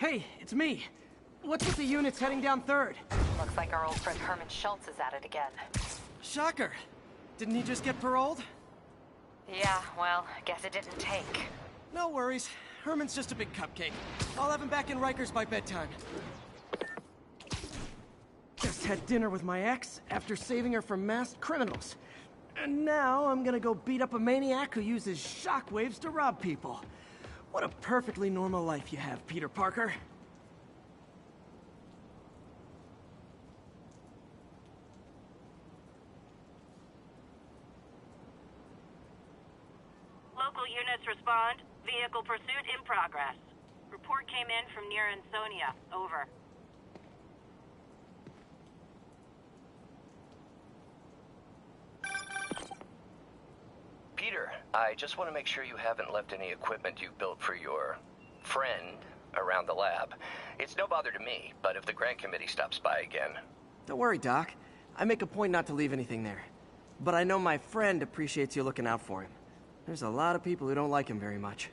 Hey, it's me. What's with the units heading down 3rd? Looks like our old friend Herman Schultz is at it again. Shocker. Didn't he just get paroled? Yeah, well, guess it didn't take. No worries. Herman's just a big cupcake. I'll have him back in Rikers by bedtime. Just had dinner with my ex after saving her from masked criminals. And now I'm gonna go beat up a maniac who uses shockwaves to rob people. What a perfectly normal life you have, Peter Parker. Local units respond. Vehicle pursuit in progress. Report came in from near Ansonia. Over. Peter, I just want to make sure you haven't left any equipment you built for your friend around the lab. It's no bother to me, but if the grant committee stops by again... Don't worry, Doc. I make a point not to leave anything there. But I know my friend appreciates you looking out for him. There's a lot of people who don't like him very much.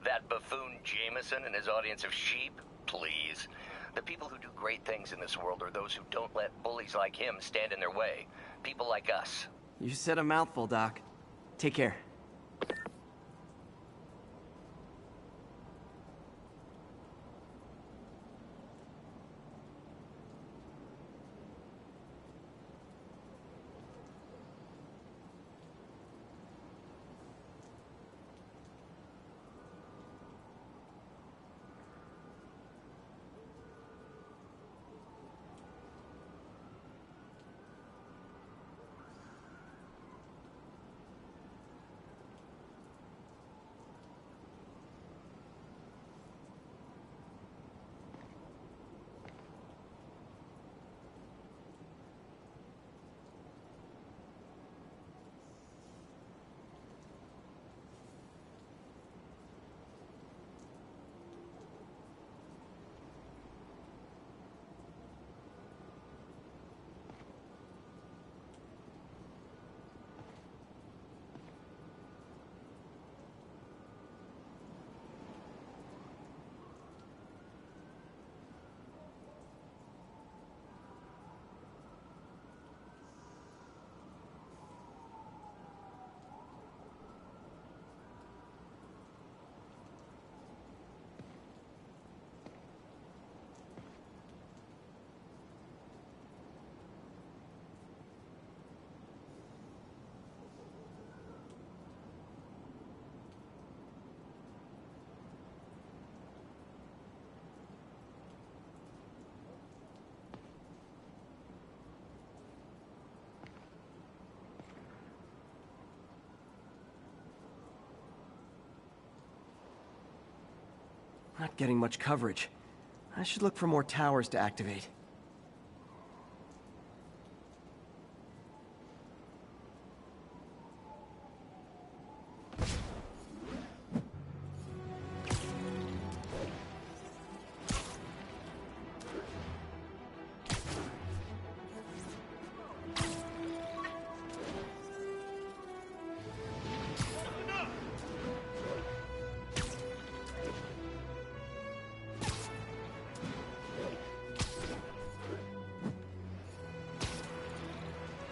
That buffoon Jameson and his audience of sheep? Please. The people who do great things in this world are those who don't let bullies like him stand in their way. People like us. You said a mouthful, Doc. Take care. Not getting much coverage. I should look for more towers to activate.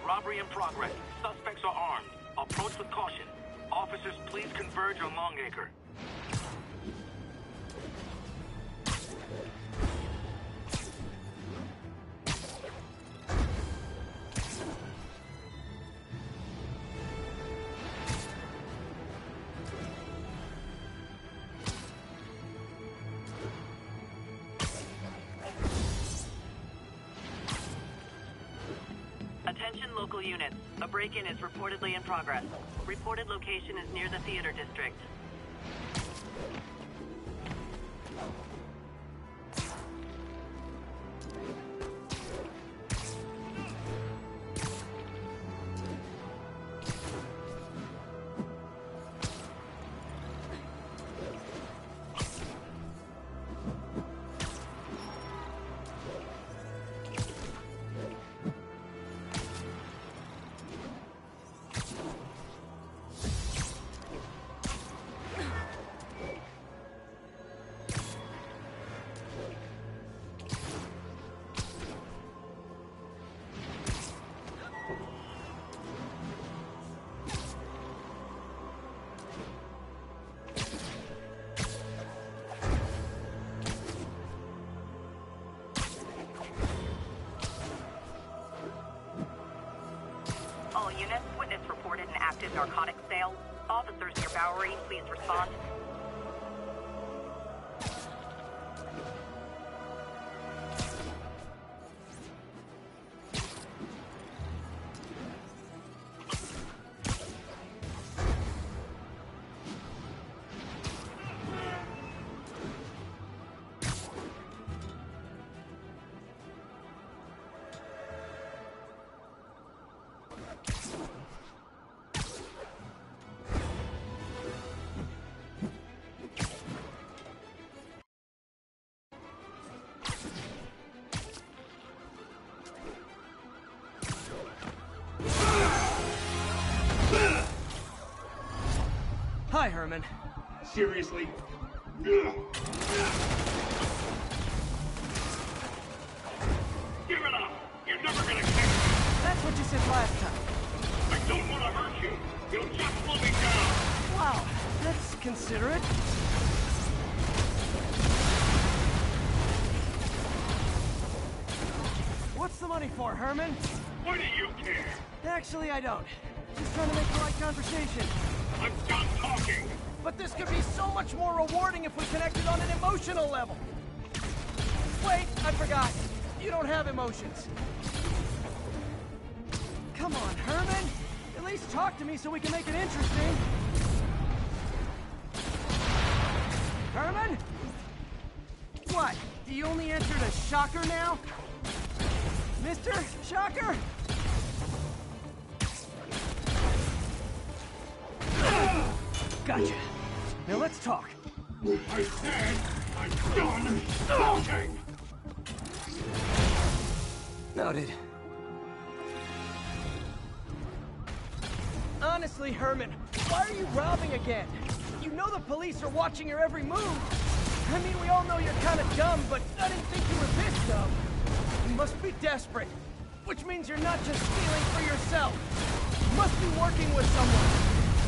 Robbery in progress. Suspects are armed. Approach with caution. Officers, please converge on Longacre. Attention local units. A break-in is reportedly in progress. Reported location is near the theater district. units, witness reported an active narcotics sale. Officers near Bowery, please respond. Hi, Herman. Seriously? Give it up! You're never gonna catch me! That's what you said last time. I don't want to hurt you! You'll just slow me down! Wow, that's considerate. What's the money for, Herman? Why do you care? Actually, I don't. Just trying to make polite conversation. I'm done talking! But this could be so much more rewarding if we connected on an emotional level. Wait, I forgot. You don't have emotions. Come on, Herman. At least talk to me so we can make it interesting. Herman? What? You only answered a shocker now? Mr. Shocker? Gotcha. Now let's talk. I said I'm done talking! Noted. Honestly, Herman, why are you robbing again? You know the police are watching your every move. I mean, we all know you're kind of dumb, but I didn't think you were this dumb. You must be desperate, which means you're not just stealing for yourself. You must be working with someone,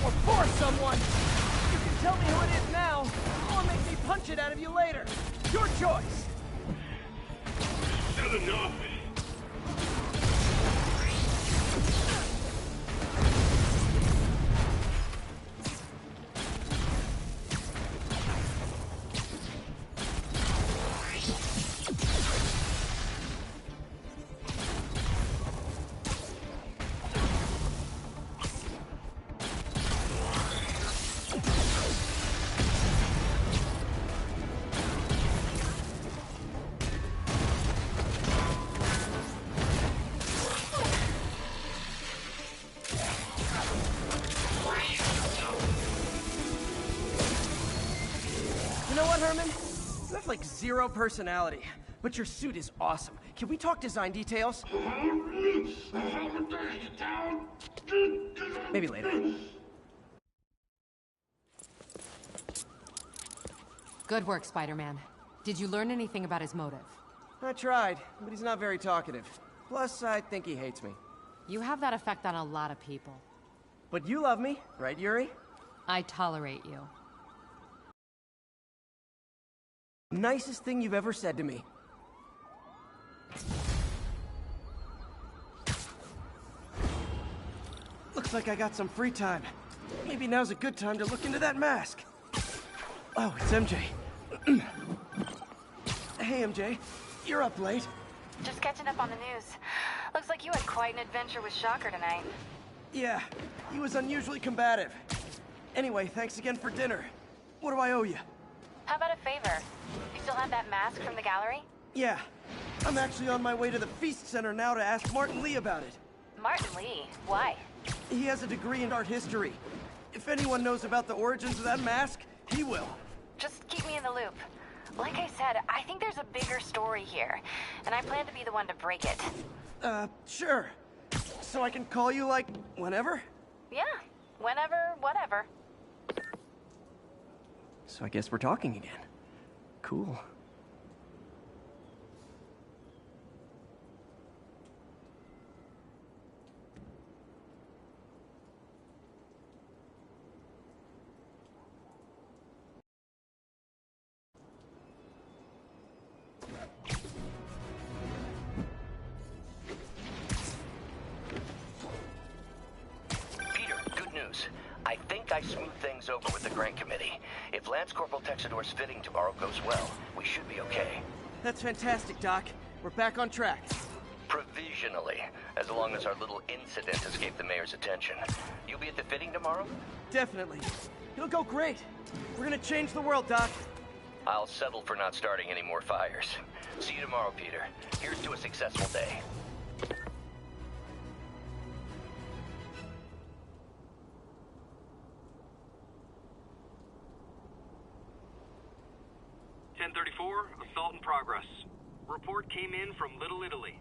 or for someone. You can tell me who it is now, or make me punch it out of you later. Your choice. Said enough! You know what, Herman? You have like zero personality, but your suit is awesome. Can we talk design details? Maybe later. Good work, Spider-Man. Did you learn anything about his motive? I tried, but he's not very talkative. Plus, I think he hates me. You have that effect on a lot of people. But you love me, right, Yuri? I tolerate you. Nicest thing you've ever said to me. Looks like I got some free time. Maybe now's a good time to look into that mask. Oh, it's MJ. Hey, MJ. You're up late. Just catching up on the news. Looks like you had quite an adventure with Shocker tonight. Yeah, he was unusually combative. Anyway, thanks again for dinner. What do I owe you? How about a favor? You still have that mask from the gallery? Yeah, I'm actually on my way to the Feast Center now to ask Martin Lee about it. Martin Lee? Why? He has a degree in art history. If anyone knows about the origins of that mask, he will. Just keep me in the loop. Like I said, I think there's a bigger story here, and I plan to be the one to break it. Sure. So I can call you, like, whenever? Yeah, whenever, whatever. So I guess we're talking again. Cool. I smoothed things over with the grant committee. If Lance Corporal Texador's fitting tomorrow goes well, we should be okay. That's fantastic, Doc. We're back on track. Provisionally, as long as our little incident escaped the mayor's attention. You'll be at the fitting tomorrow? Definitely. It'll go great. We're gonna change the world, Doc. I'll settle for not starting any more fires. See you tomorrow, Peter. Here's to a successful day. Assault in progress. Report came in from Little Italy.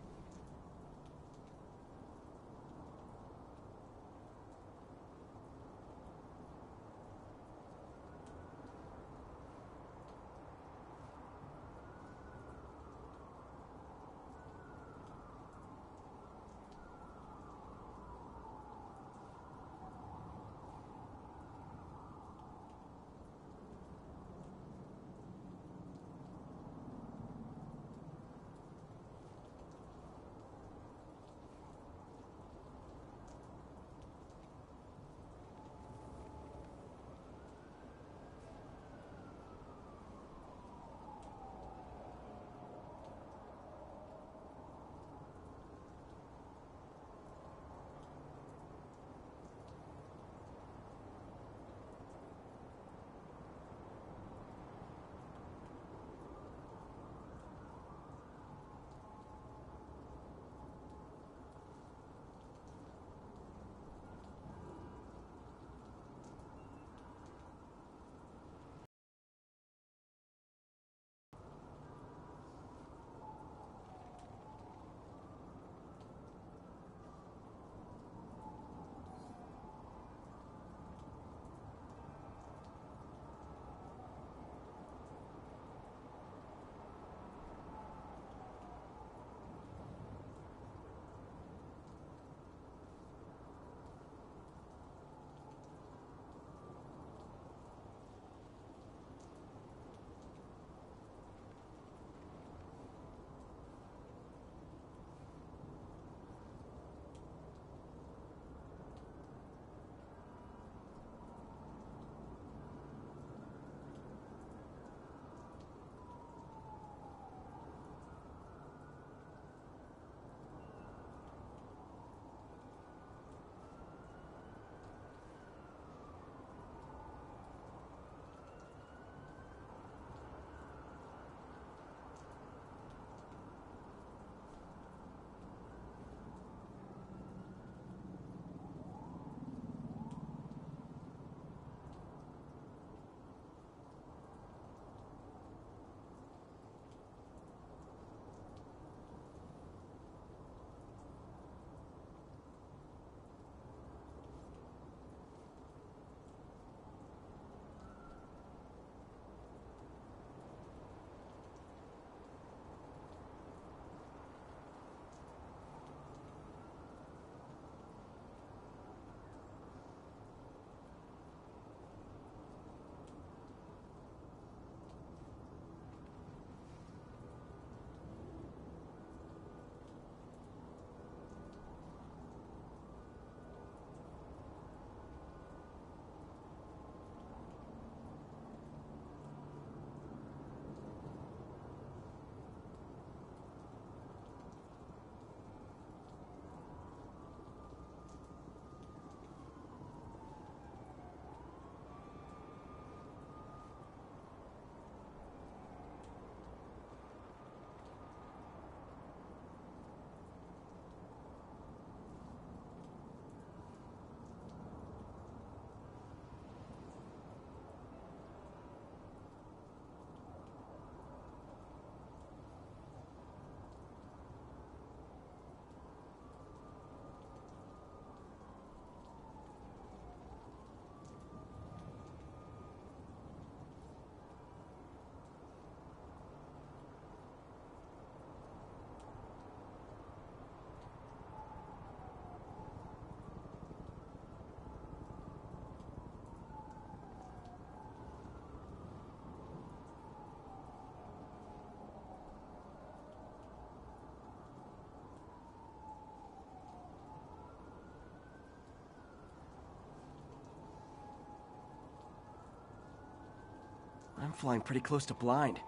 I'm flying pretty close to blind.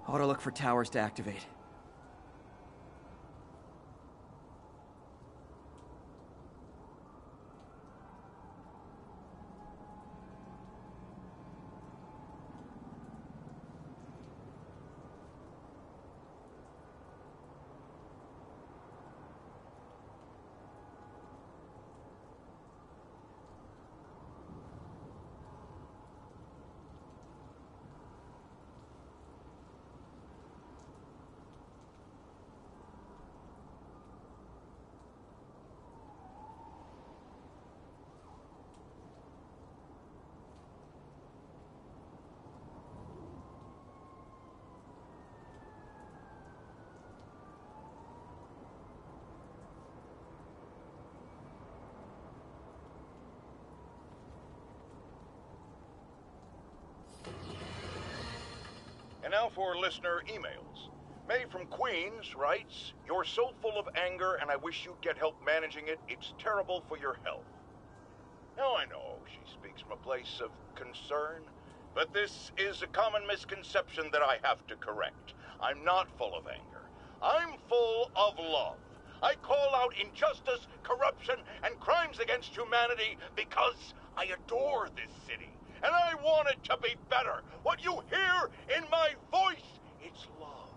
Ought to look for towers to activate. And now for listener emails. May from Queens writes, "You're so full of anger and I wish you'd get help managing it. It's terrible for your health." Now I know she speaks from a place of concern, but this is a common misconception that I have to correct. I'm not full of anger. I'm full of love. I call out injustice, corruption, and crimes against humanity because I adore this city. And I want it to be better. What you hear in my voice, it's love.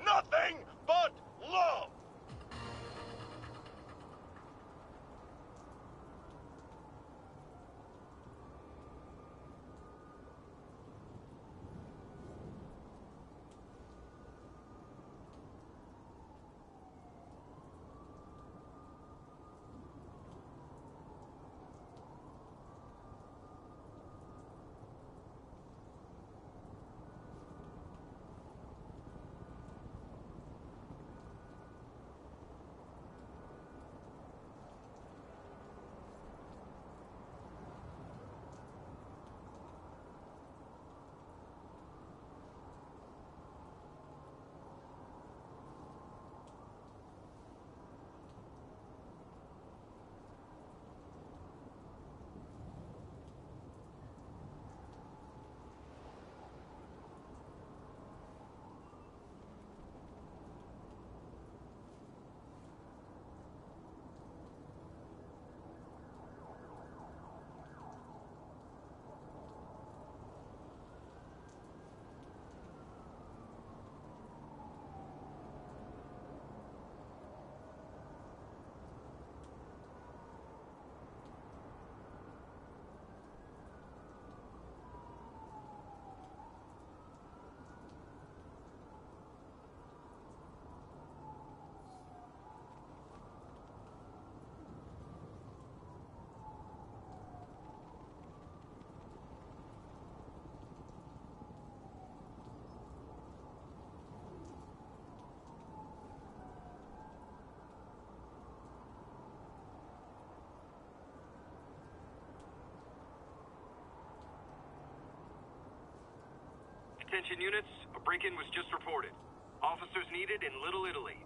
Nothing but love. Attention units, a break-in was just reported. Officers needed in Little Italy.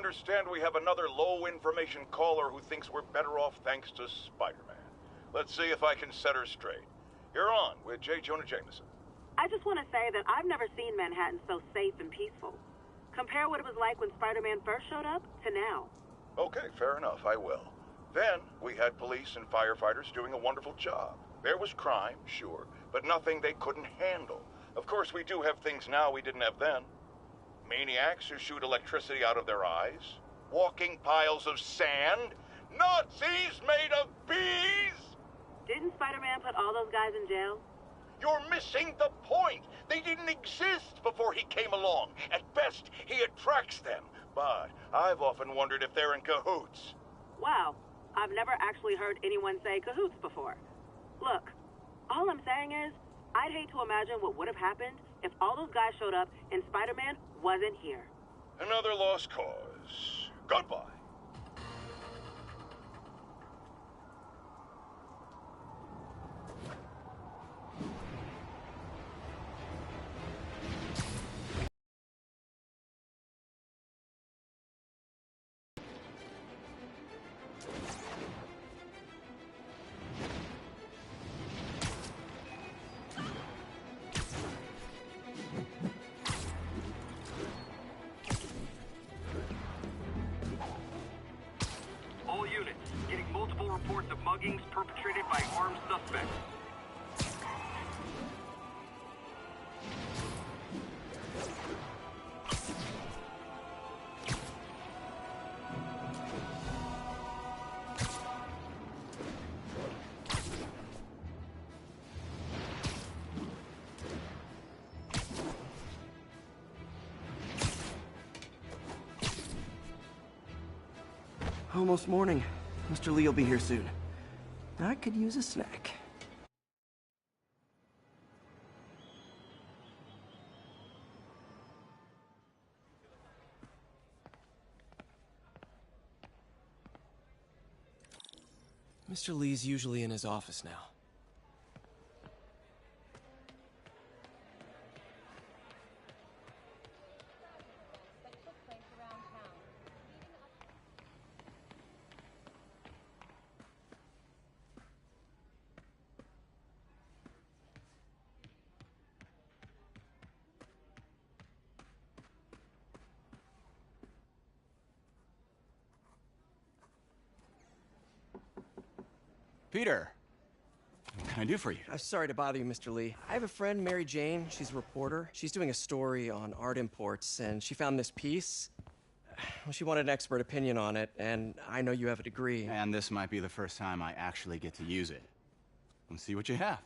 understand we have another low-information caller who thinks we're better off thanks to Spider-Man. Let's see if I can set her straight. You're on with J. Jonah Jameson. I just want to say that I've never seen Manhattan so safe and peaceful. Compare what it was like when Spider-Man first showed up to now. Okay, fair enough, I will. Then, we had police and firefighters doing a wonderful job. There was crime, sure, but nothing they couldn't handle. Of course, we do have things now we didn't have then. Maniacs who shoot electricity out of their eyes. Walking piles of sand. Nazis made of bees! Didn't Spider-Man put all those guys in jail? You're missing the point. They didn't exist before he came along. At best, he attracts them. But I've often wondered if they're in cahoots. Wow, I've never actually heard anyone say cahoots before. Look, all I'm saying is, I'd hate to imagine what would have happened if all those guys showed up and Spider-Man wasn't here. Another lost cause. Goodbye. All units, getting multiple reports of muggings perpetrated by armed suspects. Almost morning. Mr. Lee will be here soon. I could use a snack. Mr. Lee's usually in his office now. Peter, what can I do for you? Sorry to bother you, Mr. Lee. I have a friend, Mary Jane. She's a reporter. She's doing a story on art imports, and she found this piece. Well, she wanted an expert opinion on it, and I know you have a degree. And this might be the first time I actually get to use it. Let's see what you have.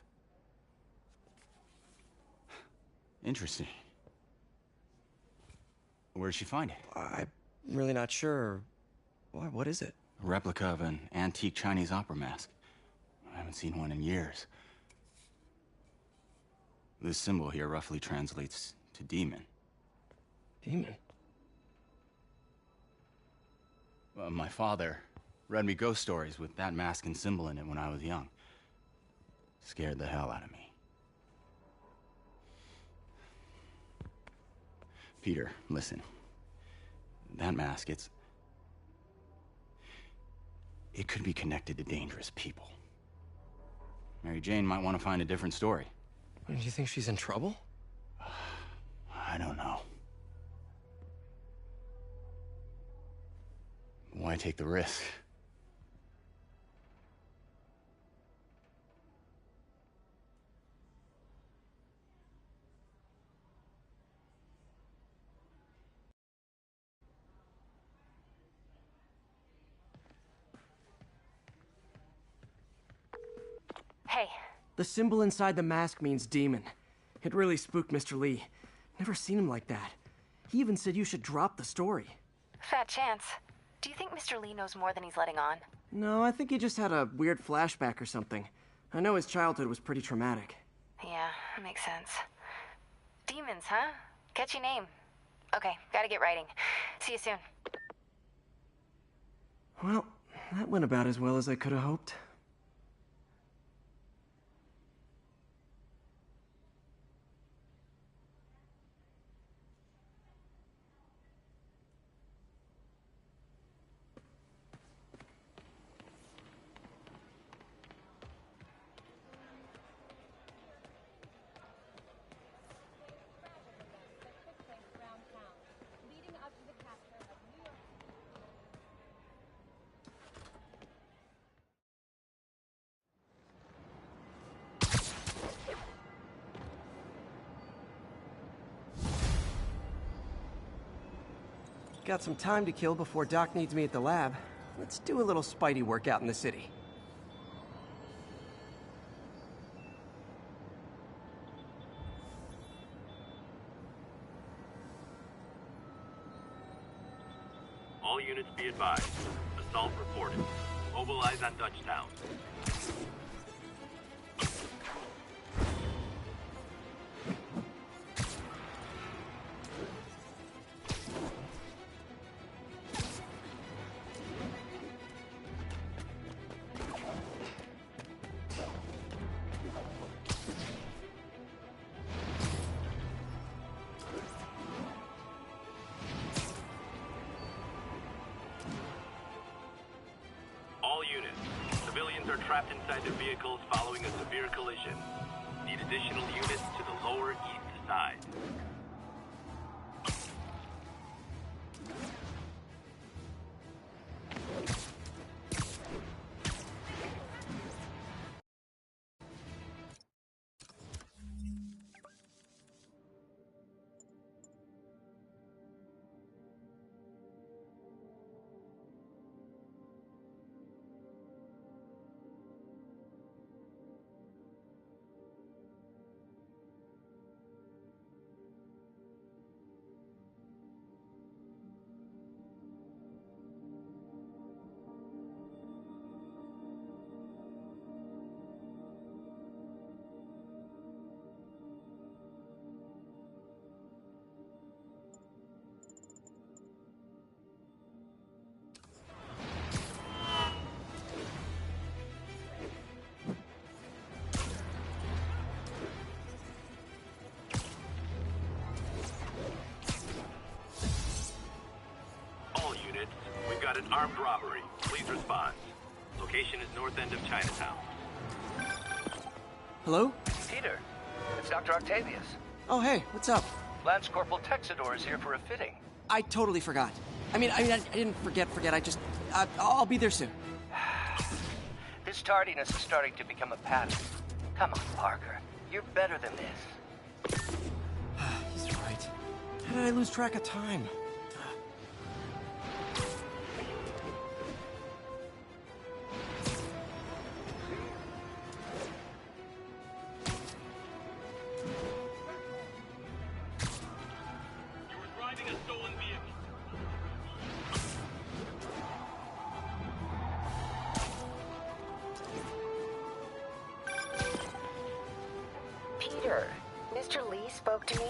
Interesting. Where did she find it? I'm really not sure. What is it? A replica of an antique Chinese opera mask. I haven't seen one in years. This symbol here roughly translates to demon. Demon? My father read me ghost stories with that mask and symbol in it when I was young. Scared the hell out of me. Peter, listen. That mask, it could be connected to dangerous people. Mary Jane might want to find a different story. Do you think she's in trouble? I don't know. Why take the risk? Hey, The symbol inside the mask means demon. It really spooked Mr. Lee. Never seen him like that. He even said you should drop the story. fat chance. Do you think Mr. Lee knows more than he's letting on? No, I think he just had a weird flashback or something. I know his childhood was pretty traumatic. Yeah, makes sense. Demons, huh? Catchy name. Okay, gotta get writing. See you soon. Well, that went about as well as I could have hoped. Got some time to kill before Doc needs me at the lab. Let's do a little Spidey workout in the city. All units be advised. Assault reported. Mobilize on Dutchtown. Civilians are trapped inside their vehicles following a severe collision. Need additional units to the lower east side. We've got an armed robbery. Please respond. Location is north end of Chinatown. Hello? Peter, it's Dr. Octavius. Oh, hey, what's up? Lance Corporal Texador is here for a fitting. I totally forgot. I didn't forget. I'll be there soon. This tardiness is starting to become a pattern. Come on, Parker. You're better than this. He's right. How did I lose track of time? Peter, Mr. Lee spoke to me.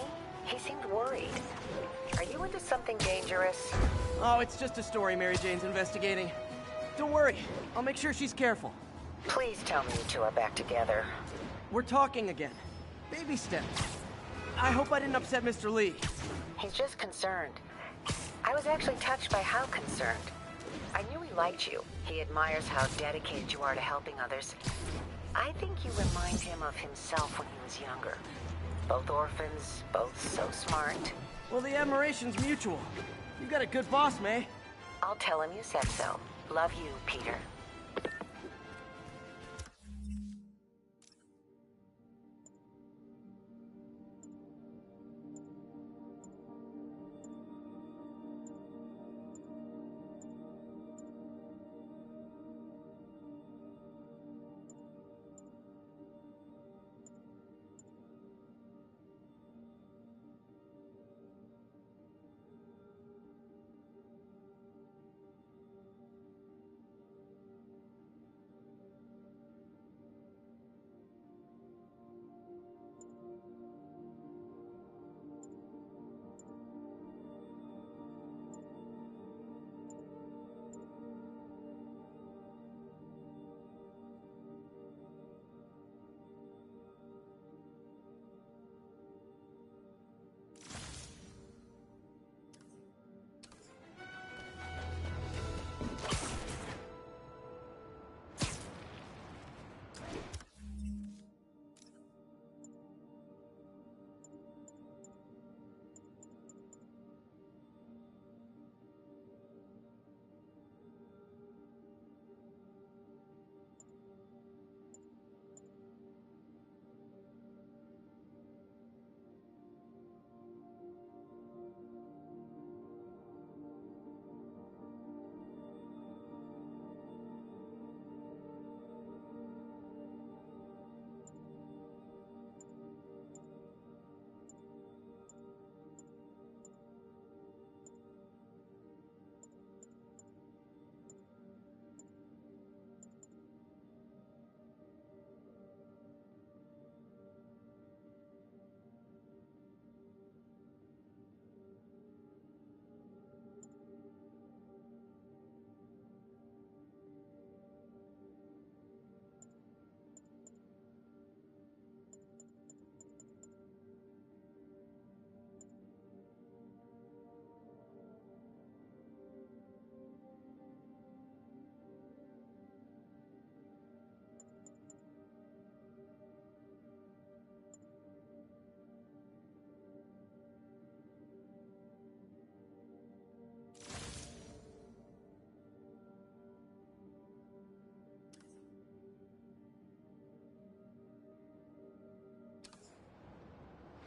He seemed worried. Are you into something dangerous? Oh, it's just a story Mary Jane's investigating. Don't worry, I'll make sure she's careful. Please tell me you two are back together. We're talking again. Baby steps. I hope I didn't upset Mr. Lee. He's just concerned. I was actually touched by how concerned. I knew he liked you. He admires how dedicated you are to helping others. I think you remind him of himself when he was younger. Both orphans, both so smart. Well, the admiration's mutual. You've got a good boss, May. I'll tell him you said so. Love you, Peter.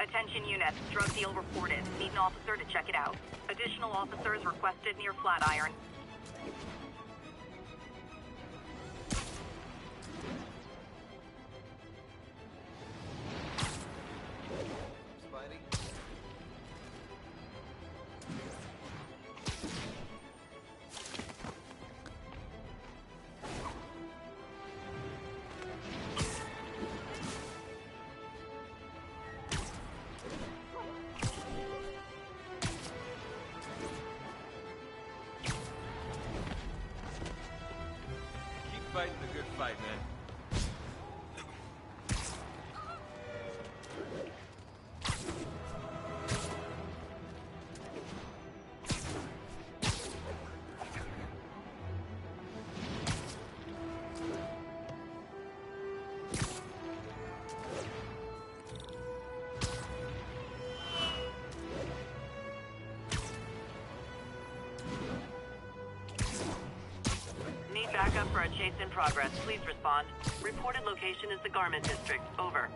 Attention units, drug deal reported. Need an officer to check it out. Additional officers requested near Flatiron. Fighting the good fight, man. Backup for a chase in progress. Please respond. Reported location is the Garment District. Over.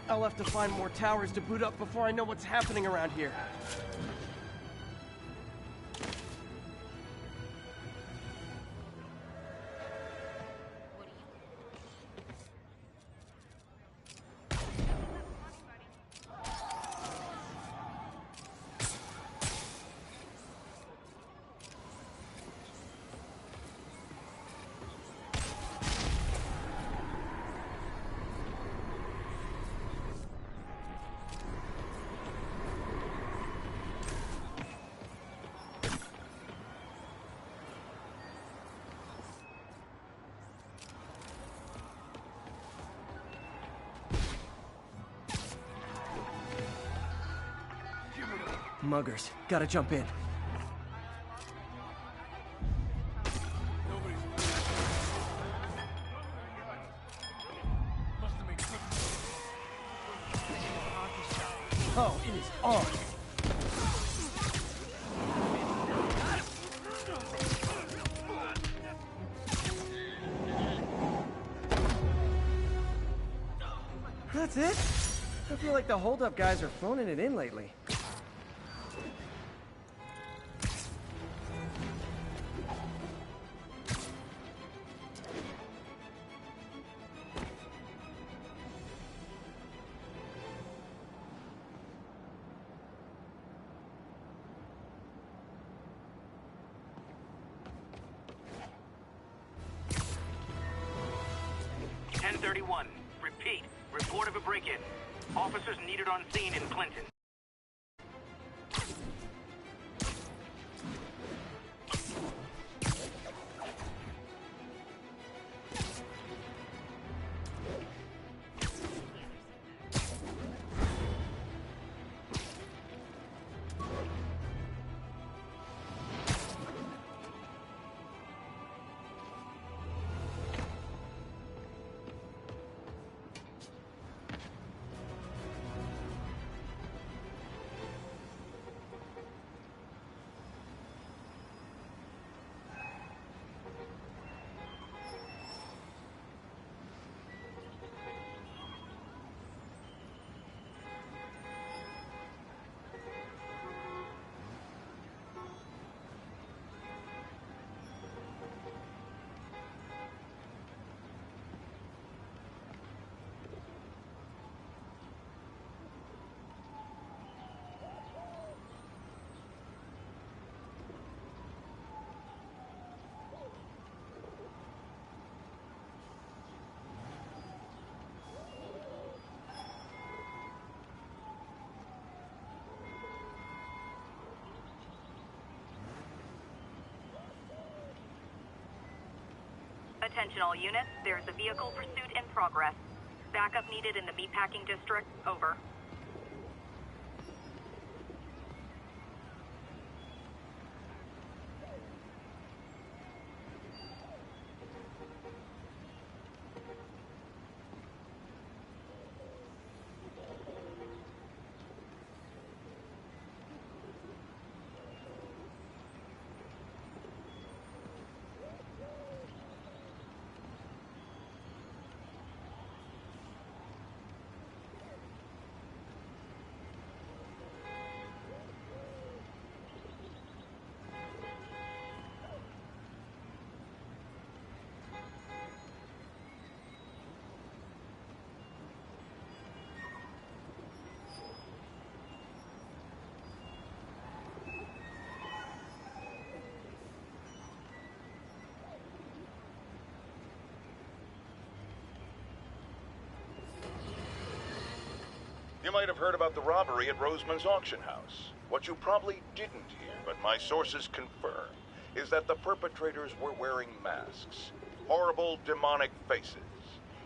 I'll have to find more towers to boot up before I know what's happening around here. Muggers, gotta jump in. Oh, it is on. That's it? I feel like the hold-up guys are phoning it in lately. Repeat. Report of a break-in. Officers needed on scene in Clinton. Attention all units, there's a vehicle pursuit in progress. Backup needed in the meatpacking district. Over. You might have heard about the robbery at Roseman's auction house. What you probably didn't hear, but my sources confirm, is that the perpetrators were wearing masks. Horrible, demonic faces.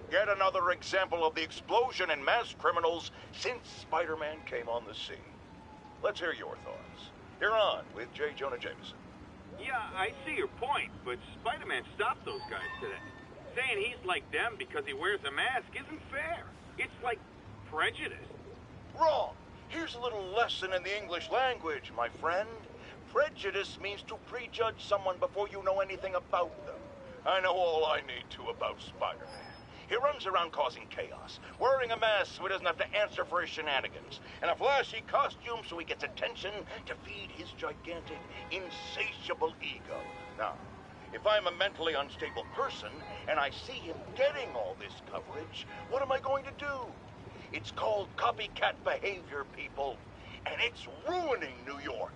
Yet another example of the explosion in mass criminals since Spider-Man came on the scene. Let's hear your thoughts. You're on with J. Jonah Jameson. Yeah, I see your point, but Spider-Man stopped those guys today. Saying he's like them because he wears a mask isn't fair. It's like prejudice. Wrong. Here's a little lesson in the English language, my friend. Prejudice means to prejudge someone before you know anything about them. I know all I need to about Spider-Man. He runs around causing chaos, wearing a mask so he doesn't have to answer for his shenanigans, and a flashy costume so he gets attention to feed his gigantic, insatiable ego. Now, if I'm a mentally unstable person and I see him getting all this coverage, what am I going to do? It's called copycat behavior, people, and it's ruining New York.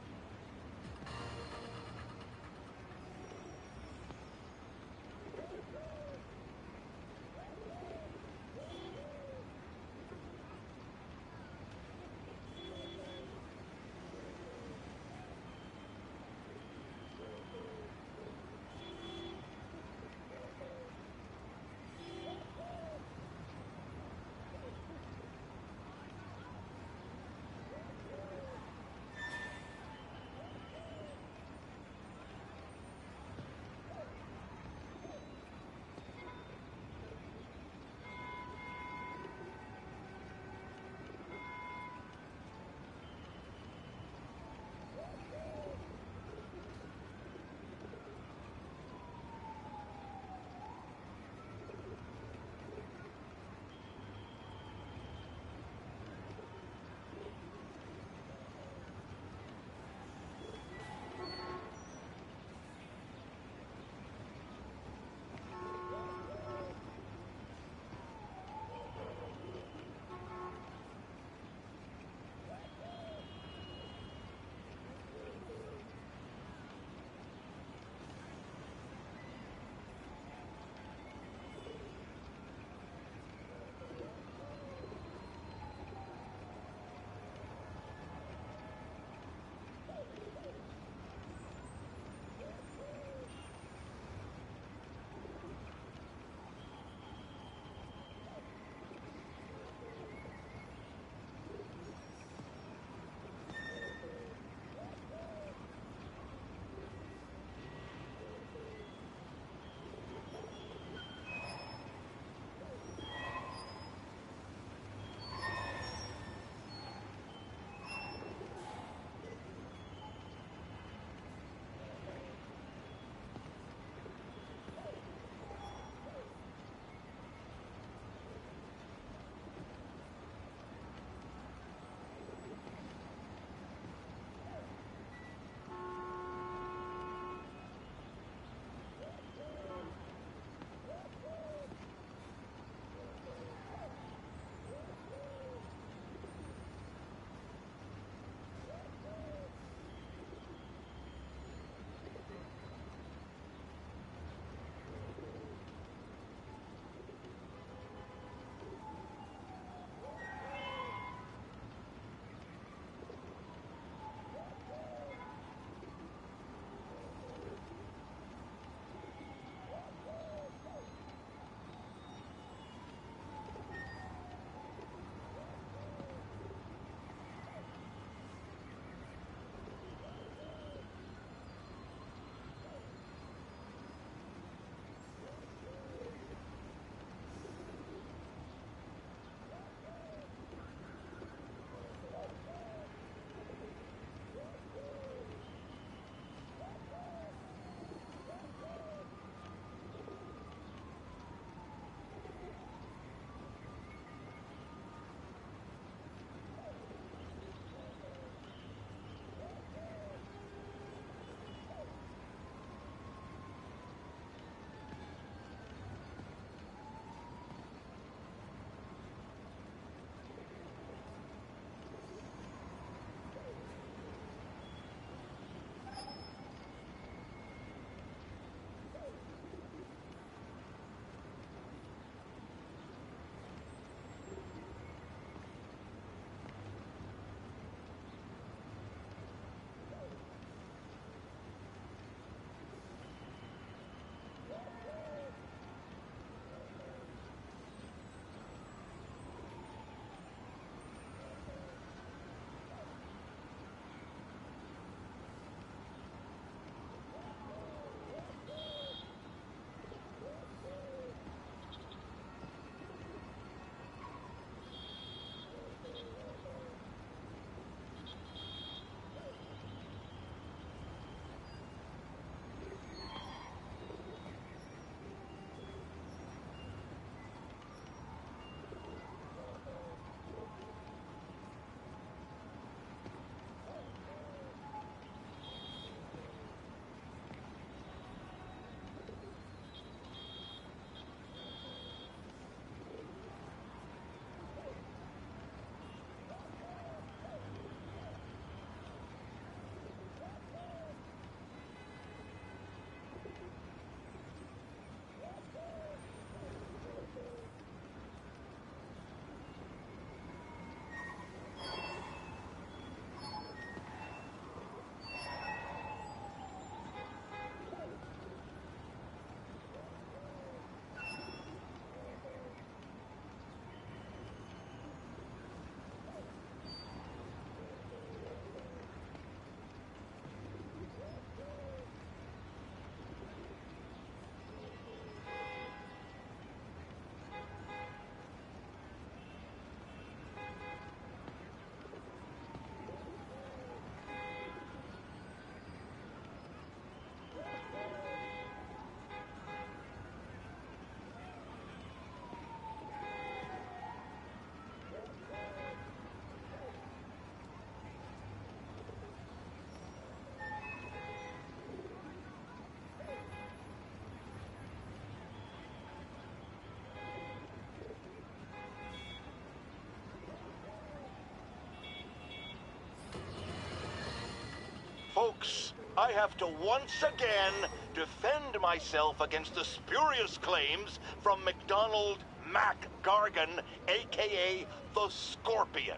folks, I have to once again defend myself against the spurious claims from McDonald Mac Gargan, aka the Scorpion.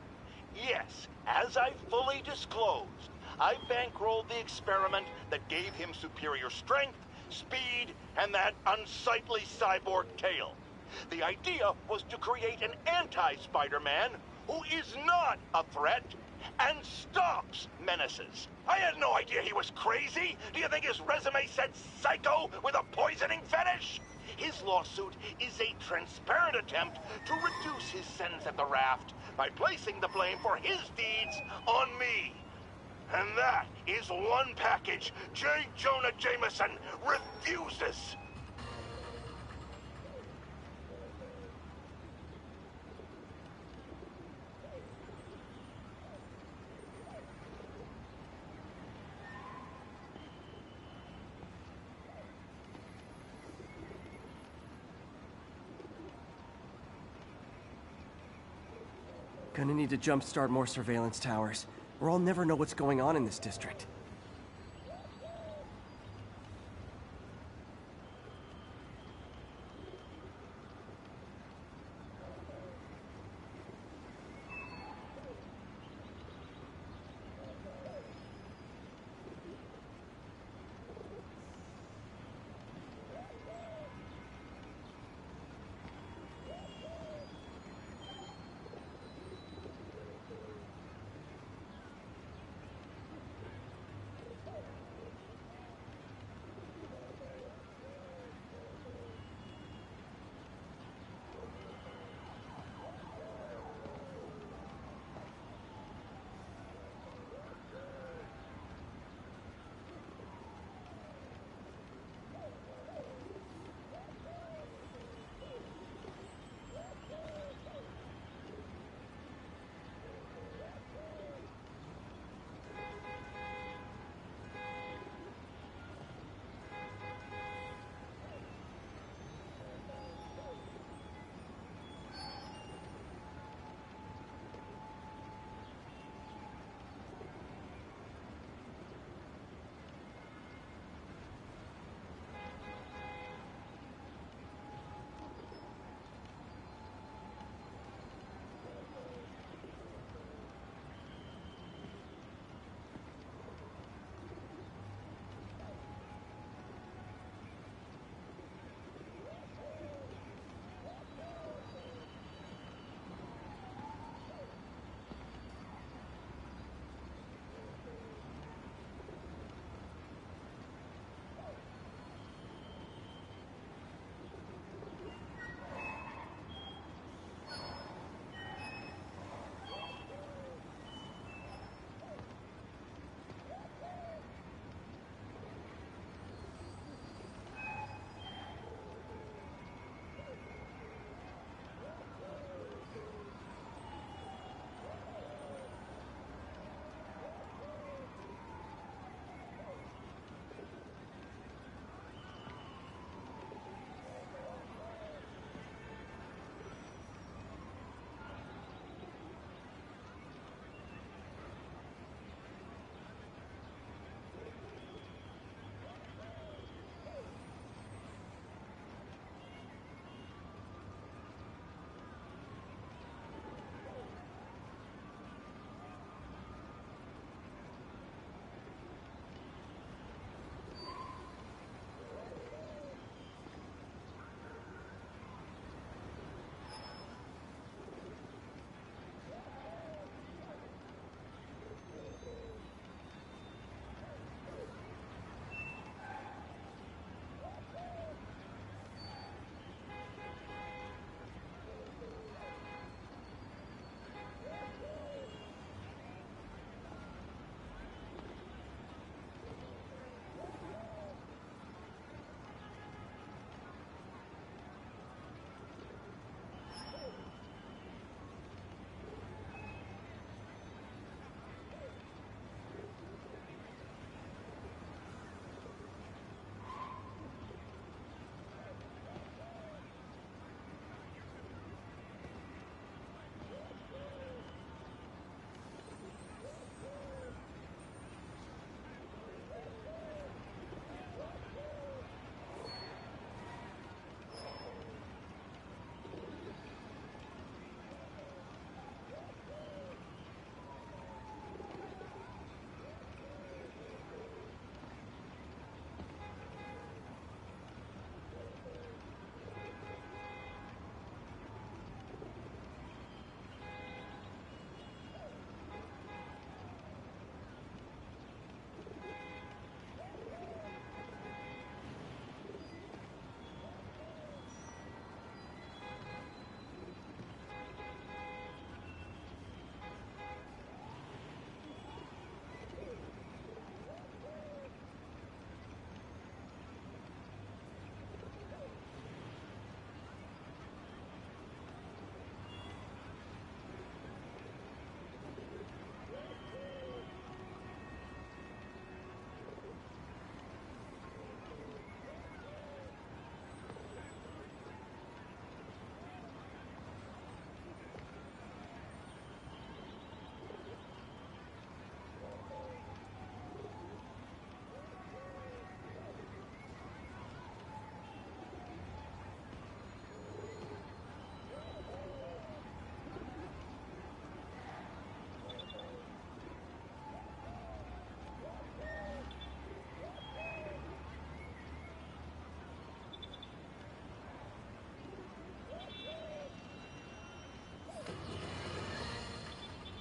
Yes, as I fully disclosed, I bankrolled the experiment that gave him superior strength, speed, and that unsightly cyborg tail. The idea was to create an anti-Spider-Man who is not a threat and stops menaces. I had no idea he was crazy. Do you think his resume said psycho with a poisoning fetish? His lawsuit is a transparent attempt to reduce his sentence at the raft by placing the blame for his deeds on me. And that is one package J. Jonah Jameson refuses. Gonna need to jumpstart more surveillance towers, or I'll never know what's going on in this district.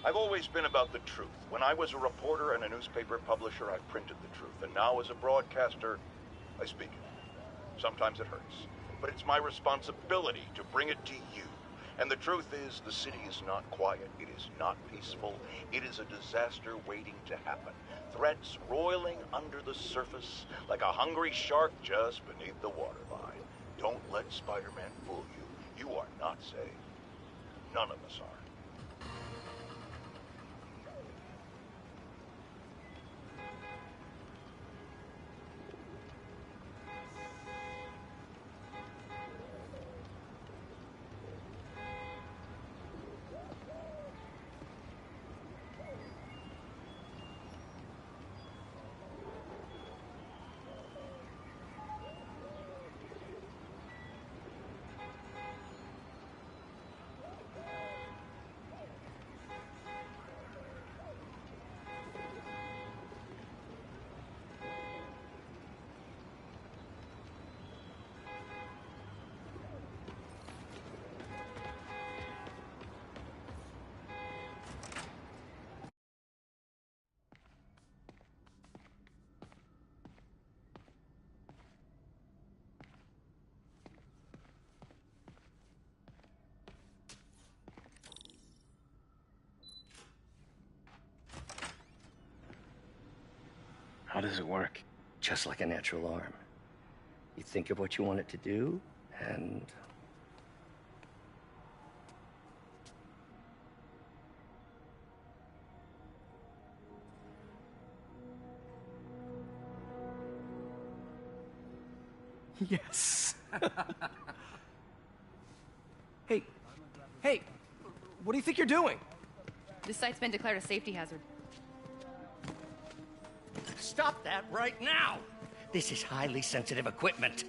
I've always been about the truth. When I was a reporter and a newspaper publisher, I printed the truth. And now as a broadcaster, I speak it. Sometimes it hurts. But it's my responsibility to bring it to you. And the truth is, the city is not quiet. It is not peaceful. It is a disaster waiting to happen. Threats roiling under the surface like a hungry shark just beneath the waterline. Don't let Spider-Man fool you. You are not safe. None of us are. How does it work? Just like a natural arm. You think of what you want it to do, and... Yes. Hey, what do you think you're doing? This site's been declared a safety hazard. Stop that right now! This is highly sensitive equipment.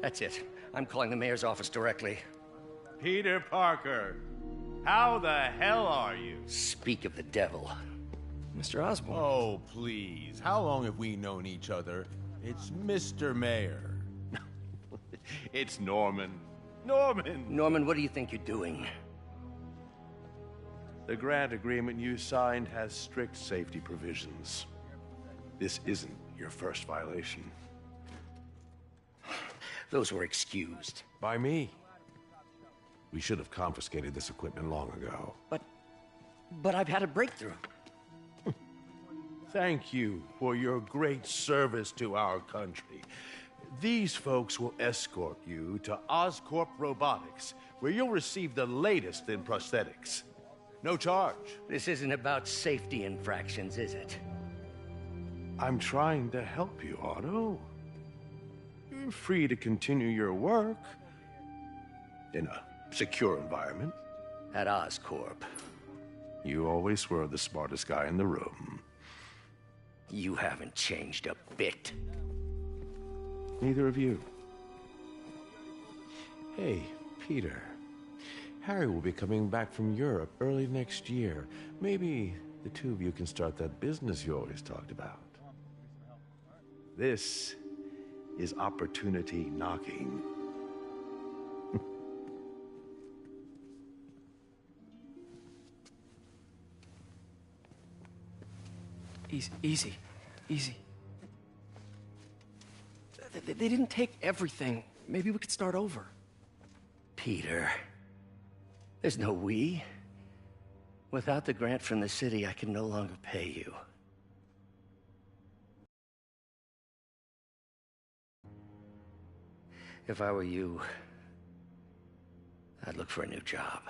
That's it. I'm calling the mayor's office directly. Peter Parker, how the hell are you? Speak of the devil. Mr. Osborn. Oh, please. How long have we known each other? It's Mr. Mayor. It's Norman. Norman, what do you think you're doing? The grant agreement you signed has strict safety provisions. This isn't your first violation. Those were excused. By me. We should have confiscated this equipment long ago. But I've had a breakthrough. Thank you for your great service to our country. These folks will escort you to Oscorp Robotics, where you'll receive the latest in prosthetics. No charge. This isn't about safety infractions, is it? I'm trying to help you, Otto. You're free to continue your work in a secure environment. At Oscorp. You always were the smartest guy in the room. You haven't changed a bit. Neither of you. Hey, Peter. Harry will be coming back from Europe early next year. Maybe the two of you can start that business you always talked about. This is opportunity knocking. Easy. They didn't take everything. Maybe we could start over. Peter, there's no we. Without the grant from the city, I can no longer pay you. If I were you, I'd look for a new job.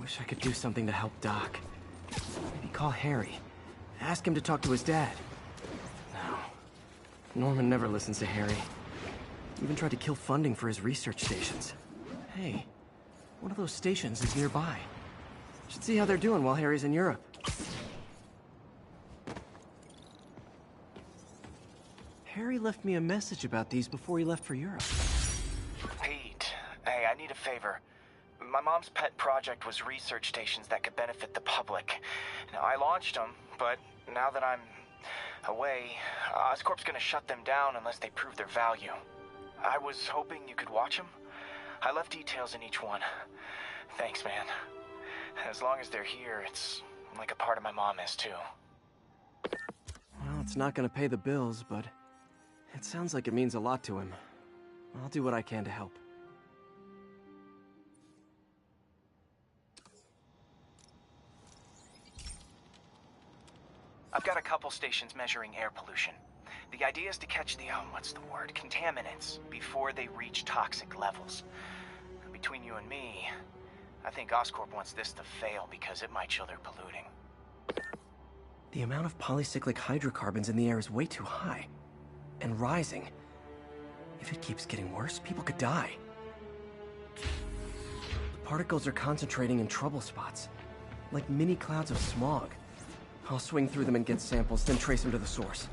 Wish I could do something to help Doc. Maybe call Harry. Ask him to talk to his dad. No. Norman never listens to Harry. Even tried to kill funding for his research stations. Hey, one of those stations is nearby. Should see how they're doing while Harry's in Europe. Harry left me a message about these before he left for Europe. Pete, hey, I need a favor. My mom's pet project was research stations that could benefit the public. Now, I launched them, but now that I'm away, Oscorp's gonna shut them down unless they prove their value. I was hoping you could watch them. I left details in each one. Thanks, man. As long as they're here, it's like a part of my mom is, too. Well, it's not gonna pay the bills, but it sounds like it means a lot to him. I'll do what I can to help. I've got a couple stations measuring air pollution. The idea is to catch the, contaminants before they reach toxic levels. Between you and me, I think Oscorp wants this to fail because it might show they're polluting. The amount of polycyclic hydrocarbons in the air is way too high. And rising. If it keeps getting worse, people could die. The particles are concentrating in trouble spots, like mini clouds of smog. I'll swing through them and get samples, then trace them to the source.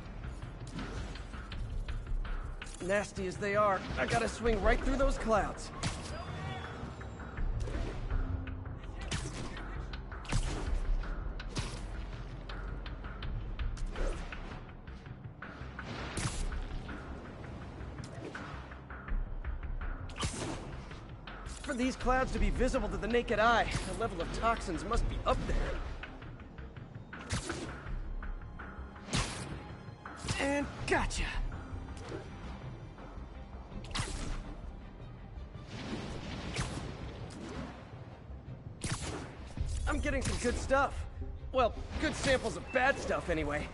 Nasty as they are, I gotta swing right through those clouds. For these clouds to be visible to the naked eye, the level of toxins must be up there. And gotcha! I'm getting some good stuff. Well, good samples of bad stuff, anyway.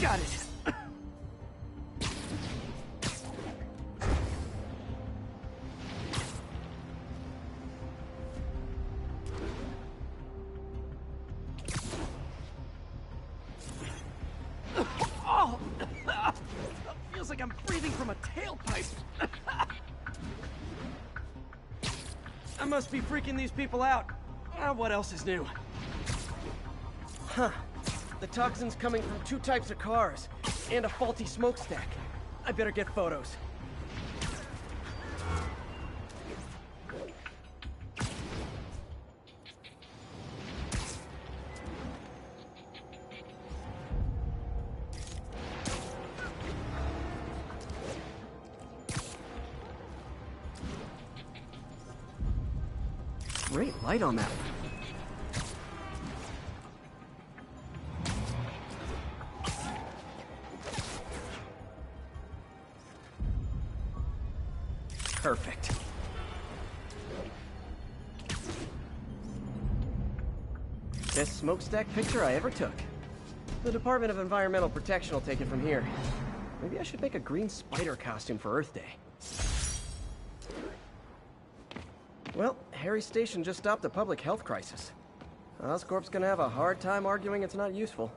Got it. Oh! Feels like I'm breathing from a tailpipe. I must be freaking these people out. What else is new? Huh. The toxin's coming from 2 types of cars, and a faulty smokestack. I better get photos. Great light on that one. Perfect. Best smokestack picture I ever took. The Department of Environmental Protection will take it from here. Maybe I should make a green spider costume for Earth Day. Well, Harry Station just stopped a public health crisis. Oscorp's gonna have a hard time arguing it's not useful.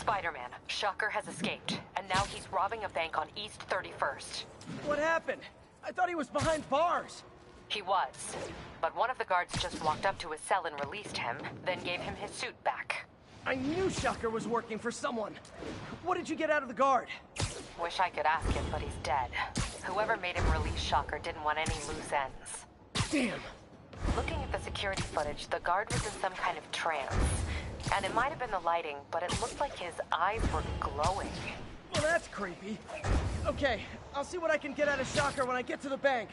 Spider-Man, Shocker has escaped, and now he's robbing a bank on East 31st. What happened? I thought he was behind bars. He was, but one of the guards just walked up to his cell and released him, then gave him his suit back. I knew Shocker was working for someone. What did you get out of the guard? Wish I could ask him, but he's dead. Whoever made him release Shocker didn't want any loose ends. Damn. Looking at the security footage, the guard was in some kind of trance. And it might have been the lighting, but it looked like his eyes were glowing. Well, that's creepy. Okay, I'll see what I can get out of Shocker when I get to the bank.